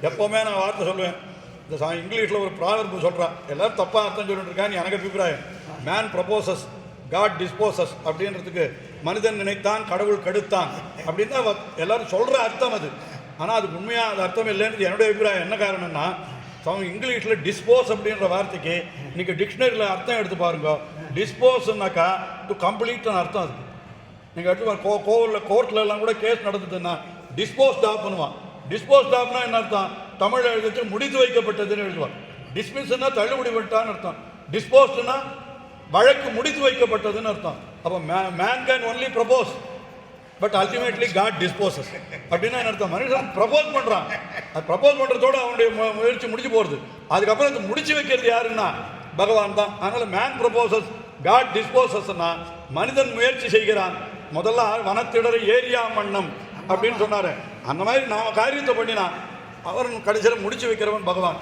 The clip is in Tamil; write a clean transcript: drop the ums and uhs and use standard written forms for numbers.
எப்போவுமே நான் வார்த்தை சொல்லுவேன். இந்த இங்கிலீஷில் ஒரு ப்ராவர்பு சொல்கிறான், எல்லோரும் தப்பாக அர்த்தம் சொல்லிட்டு இருக்கான்னு எனக்கு அபிப்பிராயம். மேன் ப்ரப்போசஸ் காட் டிஸ்போசஸ் அப்படின்றதுக்கு மனிதன் நினைத்தான் கடவுள் கெடுத்தான் அப்படின்னு தான் எல்லோரும் சொல்கிற அர்த்தம் அது. ஆனால் அதுக்கு உண்மையாக அது அர்த்தம் இல்லைன்னு என்னுடைய அபிப்பிராயம். என்ன காரணம்னா, இங்கிலீஷில் டிஸ்போஸ் அப்படின்ற வார்த்தைக்கு இன்றைக்கி டிக்ஷனரியில் அர்த்தம் எடுத்து பாருங்க. டிஸ்போஸ்னாக்கா டு கம்ப்ளீட்னு அர்த்தம் அதுக்கு. நீங்கள் எடுத்து கோவிலில் கோர்ட்டில் எல்லாம் கூட கேஸ் நடந்ததுன்னா டிஸ்போஸ்ட் ஆஃப் பண்ணுவான். டிஸ்போஸ்ட் ஆஃப்னா என்ன அர்த்தம்? தமிழ் எழுதிச்சு முடித்து வைக்கப்பட்டதுன்னு எழுதுவான். டிஸ்மிஸ்னா தள்ளுபடி பண்ணிட்டான்னு அர்த்தம். டிஸ்போஸ்ட்னா வழக்கு முடித்து வைக்கப்பட்டதுன்னு அர்த்தம். அப்போ man can only propose but ultimately God disposes அப்படின்னா என்ன அர்த்தம்? மனுஷன் ப்ரப்போஸ் பண்ணுறான், அது ப்ரப்போஸ் பண்ணுறதோடு அவனுடைய முயற்சி முடிச்சு போகிறது. அதுக்கப்புறம் அது முடிச்சு வைக்கிறது யாருன்னா பகவான் தான். அதனால் மேன் ப்ரப்போசஸ் காட் டிஸ்போசஸ்னா மனிதன் முயற்சி செய்கிறான். முதல்ல வனத்திடற ஏரியா மன்னம் அப்படின்னு சொன்னார். அந்த மாதிரி நாம் காரியத்தை பண்ணினா அவர் கடைசியில் முடிச்சு வைக்கிறவன் பகவான்.